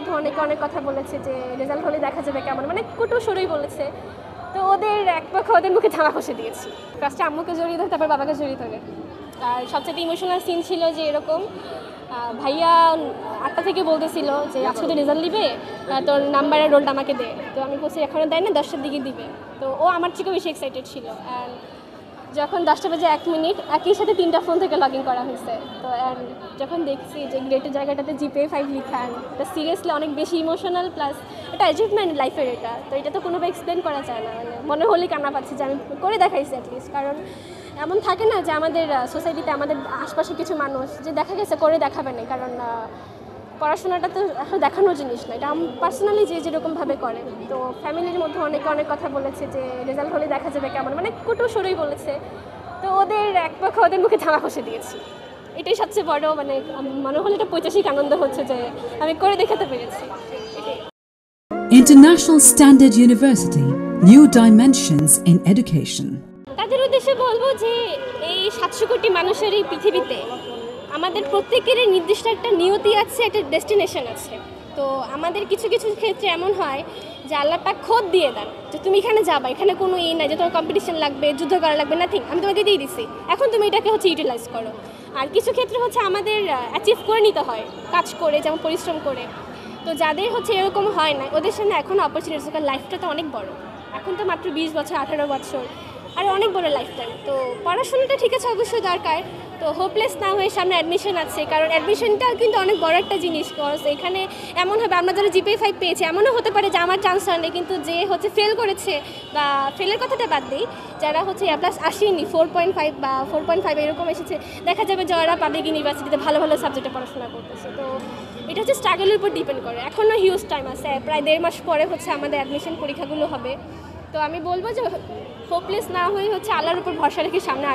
মধ্যে অনেকে অনেক কথা বলেছে যে রেজাল্ট হলে দেখা যাবে কেমন, মানে কুটু সরেই বলেছে। তো ওদের এক পক্ষে ওদের মুখে ধামা কষে দিয়েছি। ফার্স্টে আম্মুকে জড়িয়ে ধরে, তারপর বাবাকে জড়িয়ে ধরে। আর সবচেয়ে ইমোশনাল সিন ছিল যে এরকম ভাইয়া 8টা থেকে বলতেছিল যে আজকে তো রেজাল্ট দিবে, তোর নাম্বারের রোলটা আমাকে দে। তো আমি বলছি এখনও দেয় না, 10টার দিকে দিবে। তো ও আমার থেকেও বেশি এক্সাইটেড ছিল। অ্যান্ড যখন 10টা বাজে 1 মিনিট একই সাথে 3টা ফোন থেকে লগ ইন করা হয়েছে। তো যখন দেখছি যে গ্রেটের জায়গাটাতে জিপে 5 লিখা, এটা সিরিয়াসলি অনেক বেশি ইমোশনাল, প্লাস এটা অ্যাচিভমেন্ট লাইফের। এটা তো এটা তো কোনোভাবে এক্সপ্লেন করা যায় না, মানে মনে হলেই কান্না পাচ্ছি যে আমি করে দেখাইছি অ্যাটলিস্ট। কারণ এমন থাকে না যে আমাদের সোসাইটিতে আমাদের আশপাশে কিছু মানুষ যে দেখা গেছে করে দেখাবে না, কারণ পড়াশোনাটা তো আসলে দেখানোর জিনিস না, এটা পার্সোনালি যে যেরকমভাবে করে। তো ফ্যামিলির মধ্যে অনেকে অনেক কথা বলেছে যে রেজাল্ট হলে দেখা যাবে কেমন, মানে কুটু সরেই বলেছে। তো ওদের এক পক্ষে ওদের মুখে ধামা কষে দিয়েছি। এটাই সবচেয়ে বড়, মানে মনে হলে এটা পৈশাসিক আনন্দ হচ্ছে যে আমি করে দেখাতে পেরেছি। International Standard University, New Dimensions in Education. তাদের উদ্দেশ্যে বলবো যে এই 700 কোটি মানুষের এই পৃথিবীতে আমাদের প্রত্যেকেরই নির্দিষ্ট একটা নিয়তি আছে, একটা ডেস্টিনেশন আছে। তো আমাদের কিছু কিছু ক্ষেত্রে এমন হয় যে আল্লাহ পাক খোদ দিয়ে দেন যে তুমি এখানে যাবা, এখানে কোনো নাই যে তোমার কম্পিটিশন লাগবে, যুদ্ধ করা লাগবে, নাথিং, আমি তোমাকে দিয়ে দিছি, এখন তুমি এটাকে ইউটিলাইজ করো। আর কিছু ক্ষেত্রে আমাদের অ্যাচিভ করে নিতে হয় কাজ করে, যেমন পরিশ্রম করে। তো যাদের এরকম হয় না, ওদের সামনে এখন অপরচুনিটি, কারণ লাইফটা তো অনেক বড়। এখন তো মাত্র 20 বছর, 18 বছর, আর অনেক বড় লাইফ টাইম। তো পড়াশোনাটা ঠিক আছে, অবশ্যই দরকার। তো হোপলেস না হয়ে সামনে অ্যাডমিশন আছে, কারণ অ্যাডমিশনটা কিন্তু অনেক বড় একটা জিনিস। এখানে এমন হবে, আমরা যারা জিপে 5 পেয়েছি, এমনও হতে পারে যে আমার চান্স হয় না, কিন্তু যে ফেল করেছে, বা ফেলের কথাটা বাদ দিই, যারা A+ আসেনি, 4.5 বা 4.5 এরকম এসেছে, দেখা যাবে যে ওরা পাবলিক ইউনিভার্সিটিতে ভালো ভালো সাবজেক্টে পড়াশোনা করতেছে। তো এটা স্ট্রাগলের উপর ডিপেন্ড করে। এখনও হিউজ টাইম আছে, প্রায় 1.5 মাস পরে আমাদের অ্যাডমিশন পরীক্ষাগুলো হবে। তো আমি বলবো যে হোপলেস না হয়ে আল্লাহর উপর ভরসা রেখে সামনে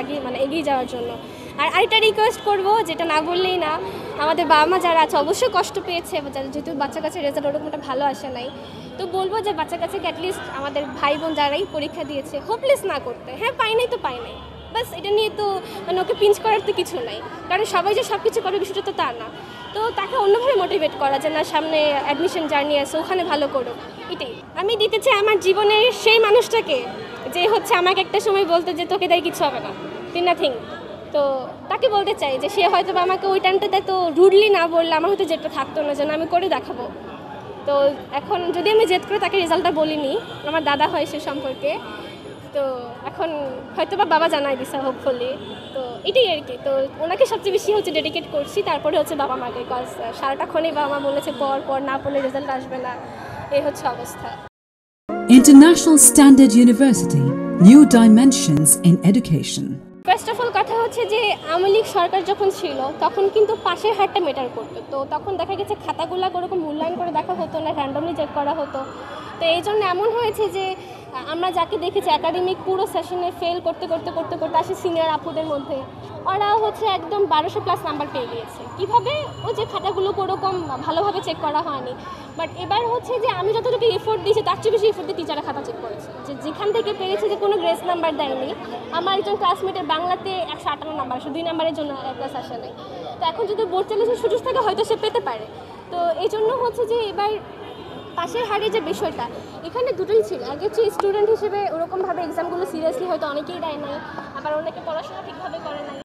এগিয়ে যাওয়ার জন্য। আর আরেকটা রিকোয়েস্ট করবো, যেটা না বললেই না, আমাদের বাবা মা যারা আছে অবশ্যই কষ্ট পেয়েছে, যেহেতু বাচ্চা কাছে রেজাল্ট ওরকমটা ভালো আসে নাই। তো বলবো যে বাচ্চা কাছে অ্যাটলিস্ট আমাদের ভাই বোন যারাই পরীক্ষা দিয়েছে হোপলেস না করতে। হ্যাঁ, পাই নাই তো পাই নাই, বাস এটা নিয়ে তো ওকে পিঞ্চ করার তো কিছু নাই, কারণ সবাই যে সব কিছু করবে বিষয়টা তো তা না। তো তাকে অন্যভাবে মোটিভেট করা, যে না, সামনে অ্যাডমিশন জার্নি আছে, ওখানে ভালো করো। এটাই আমি দিতে চাই আমার জীবনের সেই মানুষটাকে, যে আমাকে একটা সময় বলতে যে তোকে দেয় কিছু হবে না, তুই নাথিং। তো তাকে বলতে চাই যে সে হয়তো বা আমাকে ওই টাইমটাতে তো রুডলি না বললে আমার হয়তো জেদটা থাকতো না, যেন আমি করে দেখাবো। তো এখন যদি আমি জেদ করে তাকে রেজাল্টটা বলিনি, আমার দাদা হয় সে সম্পর্কে, তো এখন হয়তো বা বাবা জানাই দিছে হোপফুলি। তো এটাই আর কি। তো ওনাকে সবচেয়ে বেশি ডেডিকেট করছি, তারপরে বাবা মাকে, কজ সারাটাক্ষণই বাবা মা বলেছে পর না পড়লে রেজাল্ট আসবে না, এই অবস্থা। International Standard University, New Dimensions in Education. First of all কথা যে আওয়ামী লীগ সরকার যখন ছিল তখন কিন্তু পাশের হারটা ম্যাটার করতো। তো তখন দেখা গেছে খাতাগুলো ওরকম মূল্যায়ন করে দেখা হতো না, র্যান্ডমলি চেক করা হতো। তো এই জন্য এমন হয়েছে যে আমরা যাকে দেখেছি একাডেমিক পুরো সেশনে ফেল করতে করতে করতে করতে আসে সিনিয়র আপুদের মধ্যে, ওরা একদম 1200+ নাম্বার পেয়ে গিয়েছে। কীভাবে? ও যে খাতাগুলো ওরকম ভালোভাবে চেক করা হয়নি। বাট এবার যে আমি যতটুকু এফোর্ট দিয়েছি তার চেয়ে বেশি এফোর্ট দিয়ে টিচাররা খাতা চেক করেছে, যেখান থেকে পেরেছে যে কোনো গ্রেস নাম্বার দেয়নি। আমার একজন ক্লাসমেটের বাংলাতে 158 নাম্বার, 2 নাম্বারের জন্য A+ আসে নাই। তো এখন যদি বোর্ড চ্যালেঞ্জের সুযোগ থাকে হয়তো সে পেতে পারে। তো এই জন্য যে এবার পাশের হারের যে বিষয়টা, এখানে দুটোই ছিল। আগে স্টুডেন্ট হিসেবে ওরকমভাবে এক্সামগুলো সিরিয়াসলি হয়তো অনেকেই দেয় নাই, আবার অনেকে পড়াশোনা ঠিকভাবে করে নাই।